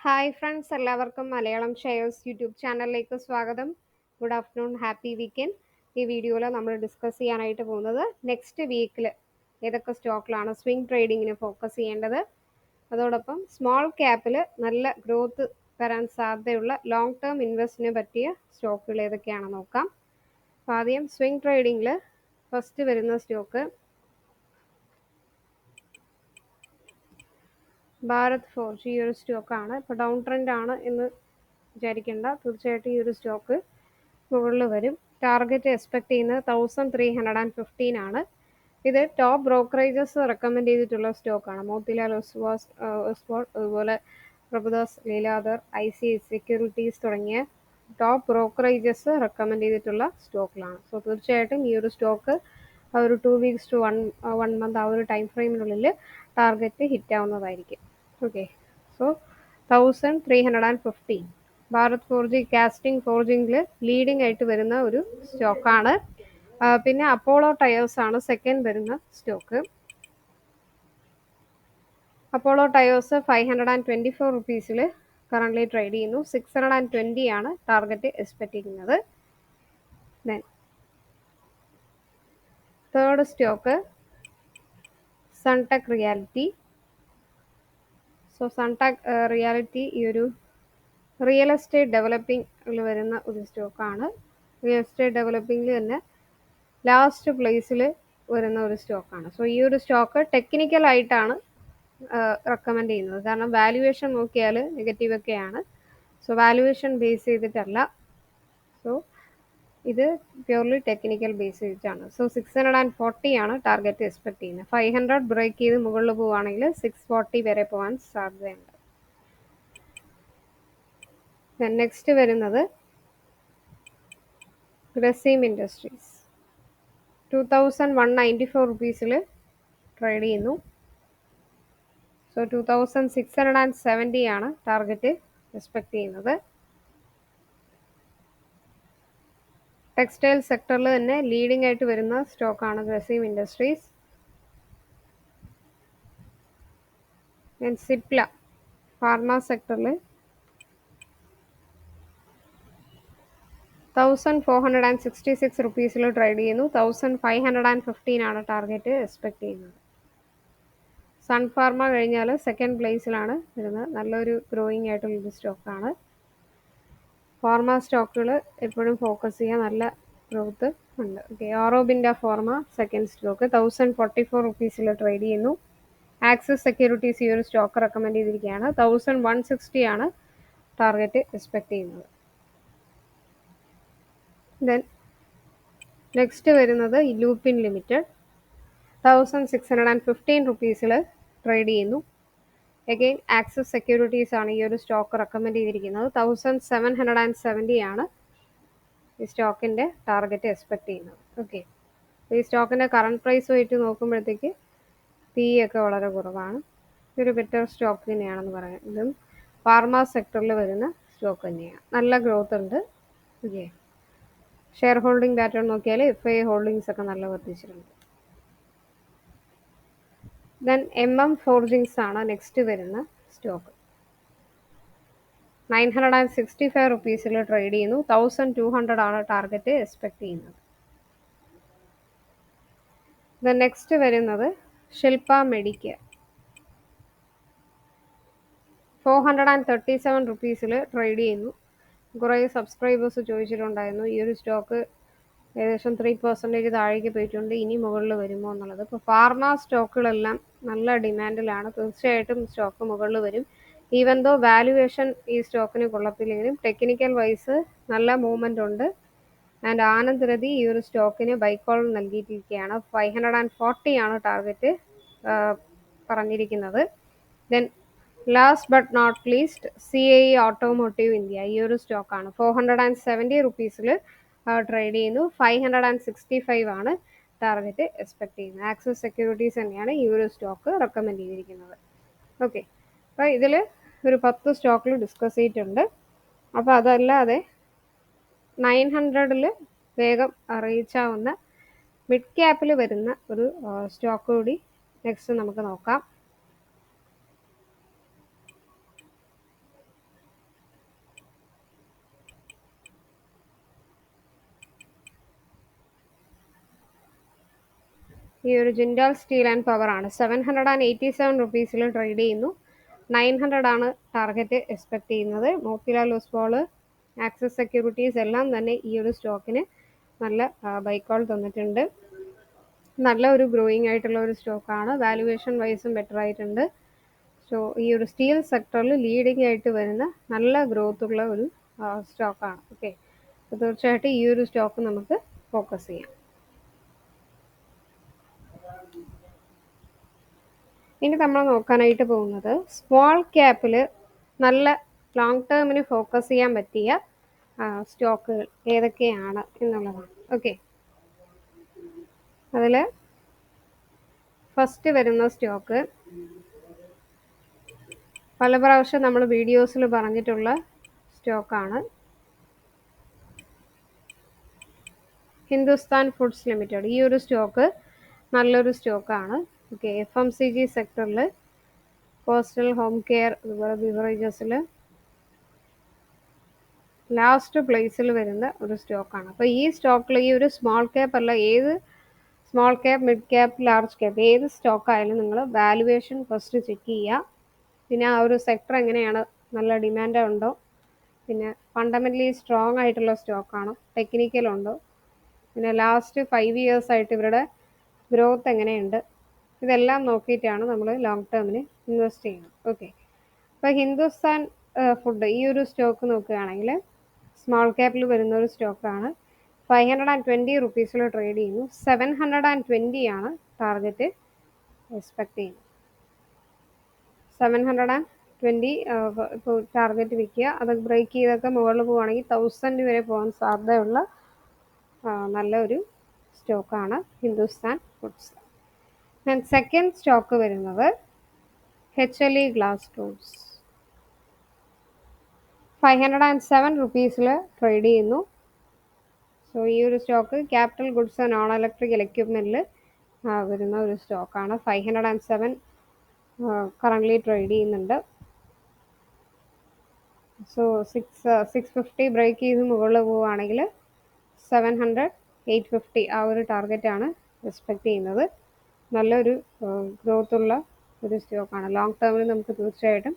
Hi friends, എല്ലാവർക്കും Malayalam shares YouTube ചാനലിലേക്ക് സ്വാഗതം. Good afternoon, happy weekend. ഈ വീഡിയോയിൽ നമ്മൾ ഡിസ്കസ് ചെയ്യാനായിട്ട് പോകുന്നത് നെക്സ്റ്റ് വീക്കിൽ ഏതൊക്കെ സ്റ്റോക്കിലാണ് സ്വിംഗ് ട്രേഡിങ്ങിന് ഫോക്കസ് ചെയ്യേണ്ടത്, അതോടൊപ്പം സ്മോൾ ക്യാപ്പിൽ നല്ല ഗ്രോത്ത് തരാൻ സാധ്യതയുള്ള ലോങ് ടേം ഇൻവെസ്റ്റിന് പറ്റിയ സ്റ്റോക്കുകൾ ഏതൊക്കെയാണെന്ന് നോക്കാം. അപ്പോൾ ആദ്യം സ്വിംഗ് ട്രേഡിങ്ങിൽ ഫസ്റ്റ് വരുന്ന സ്റ്റോക്ക് ഭാരത് ഫോർജ്. ഈ ഒരു സ്റ്റോക്കാണ്. ഇപ്പോൾ ഡൗൺ ട്രെൻഡ് ആണ് എന്ന് വിചാരിക്കേണ്ട, തീർച്ചയായിട്ടും ഈ ഒരു സ്റ്റോക്ക് മുകളിൽ വരും. ടാർഗറ്റ് എക്സ്പെക്ട് ചെയ്യുന്നത് 1315 ആണ്. ഇത് ടോപ്പ് ബ്രോക്കറേജസ് റെക്കമെൻഡ് ചെയ്തിട്ടുള്ള സ്റ്റോക്കാണ്. മോത്തിലാൽ ഒസ്വാൾ, അതുപോലെ പ്രഭുദാസ് ലീലാധർ, ICICI സെക്യൂരിറ്റീസ് തുടങ്ങിയ ടോപ്പ് ബ്രോക്കറേജസ് റെക്കമെൻഡ് ചെയ്തിട്ടുള്ള സ്റ്റോക്കിലാണ്. സോ തീർച്ചയായിട്ടും ഈ ഒരു സ്റ്റോക്ക് ഒരു 2 വീക്സ് ടു വൺ മന്ത് ആ ഒരു ടൈം ഫ്രെയിമിനുള്ളിൽ ടാർഗറ്റ് ഹിറ്റ് ആവുന്നതായിരിക്കും. Okay, so 1315 Bharat forge casting ഫോർജിങ്ങിൽ ലീഡിംഗ് ആയിട്ട് വരുന്ന ഒരു സ്റ്റോക്കാണ്. പിന്നെ അപ്പോളോ ടയേഴ്സ് ആണ് സെക്കൻഡ് വരുന്ന സ്റ്റോക്ക്. അപ്പോളോ ടയേഴ്സ് 524 റുപ്പീസിൽ കറൻ്റ്ലി ട്രേഡ് ചെയ്യുന്നു. 620 ആണ് ടാർഗറ്റ് എക്സ്പെക്ട് ചെയ്യുന്നത്. Then third stock Sunteck Realty. So Sunteck Realty ഈ ഒരു റിയൽ എസ്റ്റേറ്റ് ഡെവലപ്പിംഗിൽ വരുന്ന ഒരു സ്റ്റോക്കാണ്. റിയൽ എസ്റ്റേറ്റ് ഡെവലപ്പിംഗിൽ തന്നെ ലാസ്റ്റ് പ്ലേസിൽ വരുന്ന ഒരു സ്റ്റോക്കാണ്. സോ ഈ ഒരു സ്റ്റോക്ക് ടെക്നിക്കൽ ആയിട്ടാണ് റെക്കമെൻഡ് ചെയ്യുന്നത്, കാരണം വാല്യുവേഷൻ നോക്കിയാൽ നെഗറ്റീവ് ഒക്കെയാണ്. സോ വാല്യുവേഷൻ ബേസ് ചെയ്തിട്ടല്ല, സോ ഇത് പ്യൂർലി ടെക്നിക്കൽ ബേസ് ചെയ്തിട്ടാണ്. സോ 640 ആണ് ടാർഗറ്റ് എക്സ്പെക്ട് ചെയ്യുന്നത്. 500 ബ്രേക്ക് ചെയ്ത് മുകളിൽ പോവുകയാണെങ്കിൽ 640 വരെ പോകാൻ സാധ്യതയുണ്ട്. നെക്സ്റ്റ് വരുന്നത് ഗ്രസീം ഇൻഡസ്ട്രീസ്. 2194 റുപ്പീസിൽ ട്രേഡ് ചെയ്യുന്നു. സോ 2670 ആണ് ടാർഗറ്റ് എക്സ്പെക്ട് ചെയ്യുന്നത്. ടെക്സ്റ്റൈൽ സെക്ടറിൽ തന്നെ ലീഡിംഗ് ആയിട്ട് വരുന്ന സ്റ്റോക്കാണ് ഗ്രസീം ഇൻഡസ്ട്രീസ്. സിപ്ല ഫാർമ സെക്ടറിൽ 1466 റുപ്പീസിൽ ട്രേഡ് ചെയ്യുന്നു. 1515 ആണ് ടാർഗറ്റ് എക്സ്പെക്ട് ചെയ്യുന്നത്. സൺ ഫാർമ കഴിഞ്ഞാൽ സെക്കൻഡ് പ്ലേസിലാണ് വരുന്നത്. നല്ലൊരു ഗ്രോയിങ് ആയിട്ടുള്ളൊരു സ്റ്റോക്കാണ്. ഫാർമ സ്റ്റോക്കുകൾ എപ്പോഴും ഫോക്കസ് ചെയ്യാൻ നല്ല ഗ്രോത്ത് ഉണ്ട്. Okay, Aurobindo pharma second stock 1044 റുപ്പീസിൽ ട്രേഡ് ചെയ്യുന്നു. ആക്സിസ് സെക്യൂരിറ്റീസ് ഈ ഒരു സ്റ്റോക്ക് റെക്കമെൻഡ് ചെയ്തിരിക്കുകയാണ്. 1160 ആണ് ടാർഗറ്റ് എക്സ്പെക്ട് ചെയ്യുന്നത്. ദെൻ നെക്സ്റ്റ് വരുന്നത് ലൂപ്പിൻ ലിമിറ്റഡ്. 1615 റുപ്പീസിൽ ട്രേഡ് ചെയ്യുന്നു. അഗെയിൻ ആക്സിസ് സെക്യൂരിറ്റീസ് ആണ് ഈ ഒരു സ്റ്റോക്ക് റെക്കമെൻഡ് ചെയ്തിരിക്കുന്നത്. 1770 ആണ് ഈ സ്റ്റോക്കിൻ്റെ ടാർഗറ്റ് എക്സ്പെക്ട് ചെയ്യുന്നത്. ഓക്കെ, ഈ സ്റ്റോക്കിൻ്റെ കറണ്ട് പ്രൈസ് വെച്ച് നോക്കുമ്പോഴത്തേക്ക് PE ഒക്കെ വളരെ കുറവാണ്. ഇതൊരു ബെറ്റർ സ്റ്റോക്ക് തന്നെയാണെന്ന് പറയാം. ഇതും ഫാർമ സെക്ടറിൽ വരുന്ന സ്റ്റോക്ക് തന്നെയാണ്. നല്ല ഗ്രോത്ത് ഉണ്ട്. ഓക്കെ, ഷെയർ ഹോൾഡിംഗ് പാറ്റേൺ നോക്കിയാൽ FI ഹോൾഡിങ്സ് ഒക്കെ നല്ല വർദ്ധിച്ചിട്ടുണ്ട്. ദെൻ ഫോർജിങ്സ് ആണ് നെക്സ്റ്റ് വരുന്ന സ്റ്റോക്ക്. 965 റുപ്പീസിൽ ട്രേഡ് ചെയ്യുന്നു. 1200 ആണ് ടാർഗറ്റ് എക്സ്പെക്ട് ചെയ്യുന്നത്. ദെൻ നെക്സ്റ്റ് വരുന്നത് ശില്പ മെഡിക്കെയർ. 437 റുപ്പീസിൽ ട്രേഡ് ചെയ്യുന്നു. കുറേ സബ്സ്ക്രൈബേഴ്സ് ചോദിച്ചിട്ടുണ്ടായിരുന്നു ഈ ഒരു സ്റ്റോക്ക് ഏകദേശം 3% താഴേക്ക് പോയിട്ടുണ്ട്, ഇനി മുകളിൽ വരുമോ എന്നുള്ളത്. ഇപ്പോൾ ഫാർമ സ്റ്റോക്കുകളെല്ലാം നല്ല ഡിമാൻഡിലാണ്. തീർച്ചയായിട്ടും സ്റ്റോക്ക് മുകളിൽ വരും. ഈവൻ ദോ വാല്യുവേഷൻ ഈ സ്റ്റോക്കിന് കൊള്ളത്തില്ലെങ്കിലും ടെക്നിക്കൽ വൈസ് നല്ല മൂവ്മെൻ്റ് ഉണ്ട്. ആൻഡ് ആനന്ദ് രതി ഈ ഒരു സ്റ്റോക്കിന് ബൈക്കോൾ നൽകിയിരിക്കുകയാണ്. 540 ആണ് ടാർഗറ്റ് പറഞ്ഞിരിക്കുന്നത്. Then last but not least CAE automotive India. ഈ ഒരു സ്റ്റോക്കാണ്. 470 റുപ്പീസിൽ ട്രേഡ് ചെയ്യുന്നു. 565 ആണ് ടാർഗറ്റ് എക്സ്പെക്ട് ചെയ്യുന്നത്. ആക്സിസ് സെക്യൂരിറ്റീസ് തന്നെയാണ് ഈ ഒരു സ്റ്റോക്ക് റെക്കമെൻഡ് ചെയ്തിരിക്കുന്നത്. ഓക്കെ, അപ്പോൾ ഇതിൽ ഒരു 10 സ്റ്റോക്കിൽ ഡിസ്കസ് ചെയ്തിട്ടുണ്ട്. അപ്പോൾ അതല്ലാതെ 900 വേഗം അറിയിച്ചാവുന്ന മിഡ് ക്യാപ്പിൽ വരുന്ന ഒരു സ്റ്റോക്ക് കൂടി നെക്സ്റ്റ് നമുക്ക് നോക്കാം. ഈ ഒരു ജിൻഡാൽ സ്റ്റീൽ ആൻഡ് പവർ ആണ്. 787 റുപ്പീസിൽ ട്രേഡ് ചെയ്യുന്നു. 900 ആണ് ടാർഗറ്റ് എക്സ്പെക്ട് ചെയ്യുന്നത്. മോത്തിലാൽ ഒസ്വാൾ, ആക്സിസ് സെക്യൂരിറ്റീസ് എല്ലാം തന്നെ ഈ ഒരു സ്റ്റോക്കിന് നല്ല ബൈ കോൾ തന്നിട്ടുണ്ട്. നല്ല ഒരു ഗ്രോയിങ് ആയിട്ടുള്ള ഒരു സ്റ്റോക്കാണ്. വാല്യുവേഷൻ വൈസും ബെറ്റർ ആയിട്ടുണ്ട്. സോ ഈ ഒരു സ്റ്റീൽ സെക്ടറിൽ ലീഡിംഗ് ആയിട്ട് വരുന്ന നല്ല ഗ്രോത്ത് ഉള്ള ഒരു സ്റ്റോക്കാണ്. ഓക്കെ, അപ്പോൾ തീർച്ചയായിട്ടും ഈ ഒരു സ്റ്റോക്ക് നമുക്ക് ഫോക്കസ് ചെയ്യാം. ഇനി നമ്മൾ നോക്കാനായിട്ട് പോകുന്നത് സ്മോൾ ക്യാപ്പിൽ നല്ല ലോങ് ടേമിന് ഫോക്കസ് ചെയ്യാൻ പറ്റിയ സ്റ്റോക്കുകൾ ഏതൊക്കെയാണ് എന്നുള്ളതാണ്. ഓക്കെ, അതിൽ ഫസ്റ്റ് വരുന്ന സ്റ്റോക്ക് പല പ്രാവശ്യം നമ്മൾ വീഡിയോസിൽ പറഞ്ഞിട്ടുള്ള സ്റ്റോക്കാണ് ഹിന്ദുസ്ഥാൻ ഫുഡ്സ് ലിമിറ്റഡ്. ഈ ഒരു സ്റ്റോക്ക് നല്ലൊരു സ്റ്റോക്കാണ്. ഓക്കെ, FMCG സെക്ടറിൽ കോസ്റ്റൽ, ഹോം കെയർ, അതുപോലെ ബിവറേജസിൽ ലാസ്റ്റ് പ്ലേസിൽ വരുന്ന ഒരു സ്റ്റോക്കാണ്. അപ്പോൾ ഈ സ്റ്റോക്കിൽ ഈ ഒരു സ്മോൾ ക്യാപ്പ് അല്ല, ഏത് small cap, mid cap, large cap ഏത് സ്റ്റോക്കായാലും നിങ്ങൾ വാല്യുവേഷൻ ഫസ്റ്റ് ചെക്ക് ചെയ്യുക. പിന്നെ ആ ഒരു സെക്ടർ എങ്ങനെയാണ്, നല്ല ഡിമാൻഡ് ഉണ്ടോ, പിന്നെ ഫണ്ടമെൻ്റലി സ്ട്രോങ് ആയിട്ടുള്ള സ്റ്റോക്കാണോ, ടെക്നിക്കൽ ഉണ്ടോ, പിന്നെ ലാസ്റ്റ് 5 years ആയിട്ട് ഇവരുടെ ഗ്രോത്ത് എങ്ങനെയുണ്ട്, ഇതെല്ലാം നോക്കിയിട്ടാണ് നമ്മൾ ലോങ് ടേമിന് ഇൻവെസ്റ്റ് ചെയ്യുന്നത്. ഓക്കെ, അപ്പോൾ ഹിന്ദുസ്ഥാൻ ഫുഡ് ഈ ഒരു സ്റ്റോക്ക് നോക്കുകയാണെങ്കിൽ സ്മോൾ ക്യാപ്പിൽ വരുന്ന ഒരു സ്റ്റോക്കാണ്. 520 റുപ്പീസിൽ ട്രേഡ് ചെയ്യുന്നു. 720 ആണ് ടാർഗറ്റ് എക്സ്പെക്ട് ചെയ്യുന്നത്. 720 ഇപ്പോൾ ടാർഗറ്റ് വിൽക്കുക. അത് ബ്രേക്ക് ചെയ്തൊക്കെ മുകളിൽ പോവുകയാണെങ്കിൽ 1000 വരെ പോകാൻ സാധ്യതയുള്ള നല്ലൊരു സ്റ്റോക്കാണ് ഹിന്ദുസ്ഥാൻ ഫുഡ്സ്. സെക്കൻഡ് സ്റ്റോക്ക് വരുന്നത് HLE ഗ്ലാസ് ടൂൾസ്. 507 റുപ്പീസിൽ ട്രേഡ് ചെയ്യുന്നു. സോ ഈ ഒരു stock capital goods and non electrical എക്യുപ്മെൻറ്റിൽ വരുന്ന ഒരു സ്റ്റോക്കാണ്. 507 കറൻ്റ്ലി ട്രേഡ് ചെയ്യുന്നുണ്ട്. സോ 650 ബ്രേക്ക് ചെയ്ത് മുകളിൽ പോവുകയാണെങ്കിൽ 700, 850 ആ ഒരു ടാർഗറ്റാണ് എക്സ്പെക്ട് ചെയ്യുന്നത്. നല്ലൊരു ഗ്രോത്ത് ഉള്ള ഒരു സ്റ്റോക്കാണ്. ലോങ് ടേമിൽ നമുക്ക് തീർച്ചയായിട്ടും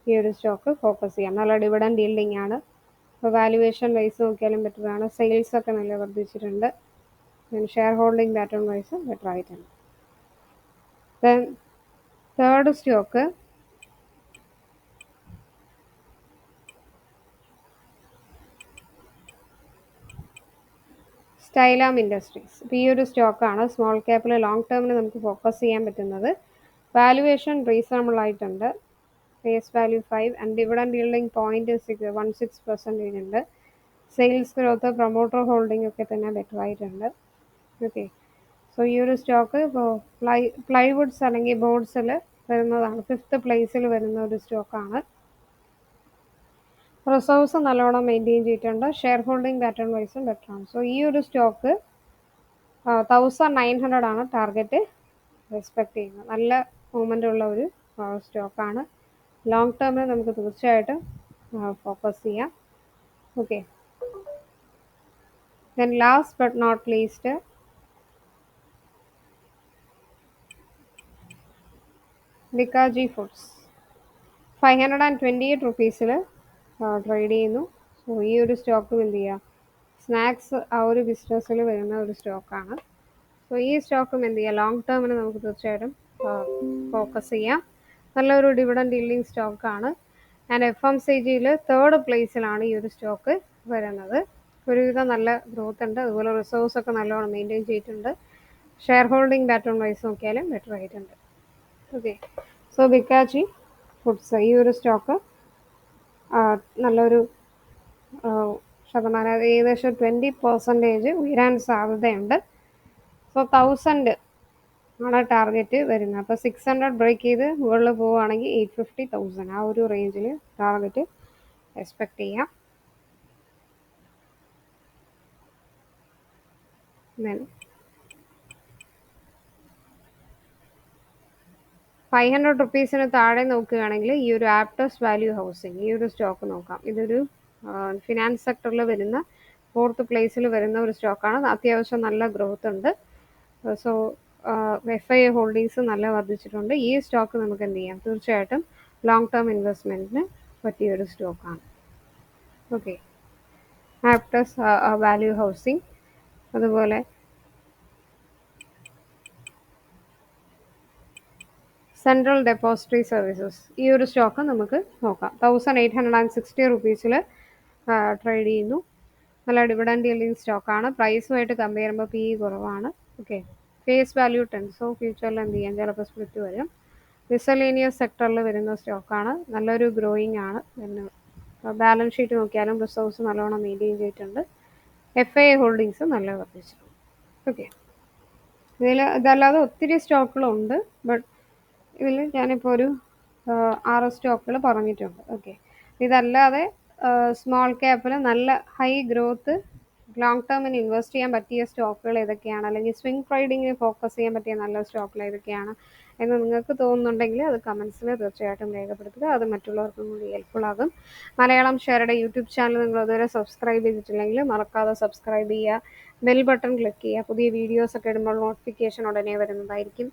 ഈ ഒരു സ്റ്റോക്ക് ഫോക്കസ് ചെയ്യാം. നല്ല ഡിവിഡൻഡ് yielding ആണ്. ഇപ്പോൾ വാല്യുവേഷൻ വൈസ് നോക്കിയാലും ബെറ്റർ ആണ്. സെയിൽസ് ഒക്കെ നല്ല വർദ്ധിച്ചിട്ടുണ്ട്. Share holding pattern wise better ആയിട്ടുണ്ട്. Then third stock Stylam industries. ഇപ്പോൾ ഈ ഒരു സ്റ്റോക്കാണ് സ്മോൾ ക്യാപ്പിൽ ലോങ് ടേമിൽ നമുക്ക് ഫോക്കസ് ചെയ്യാൻ പറ്റുന്നത്. വാല്യുവേഷൻ റീസണബിൾ ആയിട്ടുണ്ട്. Face value 5 and dividend yielding 0.16% ഉണ്ട്. സെയിൽസ് ഗ്രോത്ത്, പ്രൊമോട്ടർ ഹോൾഡിംഗ് ഒക്കെ തന്നെ ബെറ്റർ ആയിട്ടുണ്ട്. ഓക്കെ, സോ ഈ ഒരു സ്റ്റോക്ക് ഇപ്പോൾ പ്ലൈവുഡ്സ് അല്ലെങ്കിൽ ബോർഡ്സിൽ വരുന്നതാണ്. 5th പ്ലേസിൽ വരുന്ന ഒരു സ്റ്റോക്കാണ്. റിസർവ്സ് നല്ലോണം മെയിൻറ്റെയിൻ ചെയ്തിട്ടുണ്ട്. ഷെയർ ഹോൾഡിംഗ് പാറ്റേൺ വൈസും ബെറ്റർ ആണ്. സോ ഈ ഒരു സ്റ്റോക്ക് 1900 ആണ് ടാർഗറ്റ് എക്സ്പെക്ട് ചെയ്യുന്നത്. നല്ല മൂവ്മെൻ്റ് ഉള്ള ഒരു സ്റ്റോക്കാണ്. ലോങ് ടേമിൽ നമുക്ക് തീർച്ചയായിട്ടും ഫോക്കസ് ചെയ്യാം. Okay, then last but not least Bikaji Foods. 528 റുപ്പീസിൽ ട്രേഡ് ചെയ്യുന്നു. സോ ഈ ഒരു സ്റ്റോക്കും എന്ത് ചെയ്യുക, സ്നാക്സ് ആ ഒരു ബിസിനസ്സിൽ വരുന്ന ഒരു സ്റ്റോക്കാണ്. സോ ഈ സ്റ്റോക്കും എന്ത് ചെയ്യുക, ലോങ് ടേമിന് നമുക്ക് തീർച്ചയായിട്ടും ഫോക്കസ് ചെയ്യാം. നല്ലൊരു ഡിവിഡൻഡ് yielding സ്റ്റോക്കാണ്. ആൻഡ് FMCGയിൽ 3rd പ്ലേസിലാണ് ഈ ഒരു സ്റ്റോക്ക് വരുന്നത്. ഒരുവിധം നല്ല ഗ്രോത്ത് ഉണ്ട്. അതുപോലെ റിസർവ്സ് ഒക്കെ നല്ലോണം മെയിൻറ്റെയിൻ ചെയ്തിട്ടുണ്ട്. ഷെയർ ഹോൾഡിംഗ് പാറ്റേൺ വൈസ് നോക്കിയാലും ബെറ്റർ ആയിട്ടുണ്ട്. ഓക്കെ, സോ വികാജി ഫുഡ്സ് ഈ ഒരു സ്റ്റോക്ക് നല്ലൊരു ശതമാനം, ഏകദേശം 20% ഉയരാൻ സാധ്യതയുണ്ട്. സോ 1000 ആണ് ടാർഗറ്റ് വരുന്നത്. അപ്പോൾ 600 ബ്രേക്ക് ചെയ്ത് മുകളിൽ പോവുകയാണെങ്കിൽ 850, 1000 ആ ഒരു റേഞ്ചിൽ ടാർഗറ്റ് എക്സ്പെക്ട് ചെയ്യാം. ദെൻ 500 റുപ്പീസിന് താഴെ നോക്കുകയാണെങ്കിൽ ഈ ഒരു ആപ്റ്റസ് വാല്യൂ ഹൗസിംഗ് ഈ ഒരു സ്റ്റോക്ക് നോക്കാം. ഇതൊരു ഫിനാൻസ് സെക്ടറിൽ വരുന്ന 4th പ്ലേസിൽ വരുന്ന ഒരു സ്റ്റോക്കാണ്. അത്യാവശ്യം നല്ല ഗ്രോത്ത് ഉണ്ട്. സോ FIA ഹോൾഡിങ്സ് നല്ല വർദ്ധിച്ചിട്ടുണ്ട്. ഈ സ്റ്റോക്ക് നമുക്ക് എന്ത് ചെയ്യാം, തീർച്ചയായിട്ടും ലോങ് ടേം ഇൻവെസ്റ്റ്മെൻറ്റിന് പറ്റിയൊരു സ്റ്റോക്കാണ്. ഓക്കെ, ആപ്റ്റസ് വാല്യൂ ഹൗസിംഗ്, അതുപോലെ സെൻട്രൽ ഡെപ്പോസിറ്ററി സർവീസസ്, ഈ ഒരു സ്റ്റോക്ക് നമുക്ക് നോക്കാം. 1860 റുപ്പീസിൽ ട്രേഡ് ചെയ്യുന്നു. നല്ല ഡിവിഡൻഡ് യീൽഡിംഗ് സ്റ്റോക്കാണ്. പ്രൈസുമായിട്ട് കമ്പയർ ചെയ്യുമ്പോൾ PE കുറവാണ്. ഓക്കെ, ഫേസ് വാല്യൂ 10, സോ ഫ്യൂച്ചറിൽ എന്ത് ചെയ്യാം, ചിലപ്പോൾ സ്പ്ലിറ്റ് വരും. മിസലേനിയസ് സെക്ടറിൽ വരുന്ന സ്റ്റോക്കാണ്. നല്ലൊരു ഗ്രോയിങ് ആണ്. പിന്നെ ബാലൻസ് ഷീറ്റ് നോക്കിയാലും റിസർവ്സ് നല്ലോണം മെയിൻറ്റെയിൻ ചെയ്തിട്ടുണ്ട്. FIA ഹോൾഡിങ്സ് നല്ല വർദ്ധിച്ചിട്ടുണ്ട്. ഓക്കെ, ഇതല്ലാതെ ഒത്തിരി സ്റ്റോക്കുകളുണ്ട്. ബട്ട് ഇതിൽ ഞാനിപ്പോൾ ഒരു 6 സ്റ്റോക്കുകൾ പറഞ്ഞിട്ടുണ്ട്. ഓക്കെ, ഇതല്ലാതെ സ്മോൾ ക്യാപ്പിൽ നല്ല ഹൈ ഗ്രോത്ത് ലോങ് ടേമിന് ഇൻവെസ്റ്റ് ചെയ്യാൻ പറ്റിയ സ്റ്റോക്കുകൾ ഏതൊക്കെയാണ്, അല്ലെങ്കിൽ സ്വിംഗ് ട്രേഡിങ്ങിന് ഫോക്കസ് ചെയ്യാൻ പറ്റിയ നല്ല സ്റ്റോക്കുകൾ ഏതൊക്കെയാണ് എന്ന് നിങ്ങൾക്ക് തോന്നുന്നുണ്ടെങ്കിൽ അത് കമൻസിൽ തീർച്ചയായിട്ടും രേഖപ്പെടുത്തുക. അത് മറ്റുള്ളവർക്കും കൂടി ഹെൽപ്ഫുൾ ആകും. മലയാളം ഷെയറുടെ യൂട്യൂബ് ചാനൽ നിങ്ങൾ അതുവരെ സബ്സ്ക്രൈബ് ചെയ്തിട്ടില്ലെങ്കിൽ മറക്കാതെ സബ്സ്ക്രൈബ് ചെയ്യുക, ബെൽ ബട്ടൺ ക്ലിക്ക് ചെയ്യുക. പുതിയ വീഡിയോസൊക്കെ ഇടുമ്പോൾ നോട്ടിഫിക്കേഷൻ ഉടനെ വരുന്നതായിരിക്കും.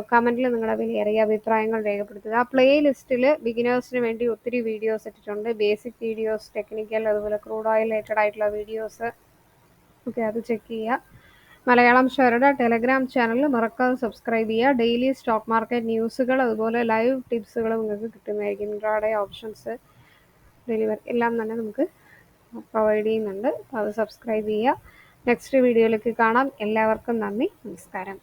കമൻറ്റിൽ നിങ്ങളുടെ വിലയേറിയ അഭിപ്രായങ്ങൾ രേഖപ്പെടുത്തുക. ആ പ്ലേ ലിസ്റ്റിൽ ബിഗിനേഴ്സിന് വേണ്ടി ഒത്തിരി വീഡിയോസ് ഇട്ടിട്ടുണ്ട്. ബേസിക് വീഡിയോസ്, ടെക്നിക്കൽ, അതുപോലെ ക്രൂഡ് ഓയിൽ റിലേറ്റഡ് ആയിട്ടുള്ള വീഡിയോസ്. ഓക്കെ, അത് ചെക്ക് ചെയ്യുക. മലയാളം ഷെയറുടെ ടെലഗ്രാം ചാനൽ മറക്കാതെ സബ്സ്ക്രൈബ് ചെയ്യുക. ഡെയിലി സ്റ്റോക്ക് മാർക്കറ്റ് ന്യൂസുകൾ, അതുപോലെ ലൈവ് ടിപ്സുകൾ നിങ്ങൾക്ക് കിട്ടുന്നതായിരിക്കും. ഇൻട്രാഡേ ഓപ്ഷൻസ്, ഡെലിവറി എല്ലാം തന്നെ നമുക്ക് പ്രൊവൈഡ് ചെയ്യുന്നുണ്ട്. അത് സബ്സ്ക്രൈബ് ചെയ്യുക. നെക്സ്റ്റ് വീഡിയോയിലേക്ക് കാണാം. എല്ലാവർക്കും നന്ദി, നമസ്കാരം.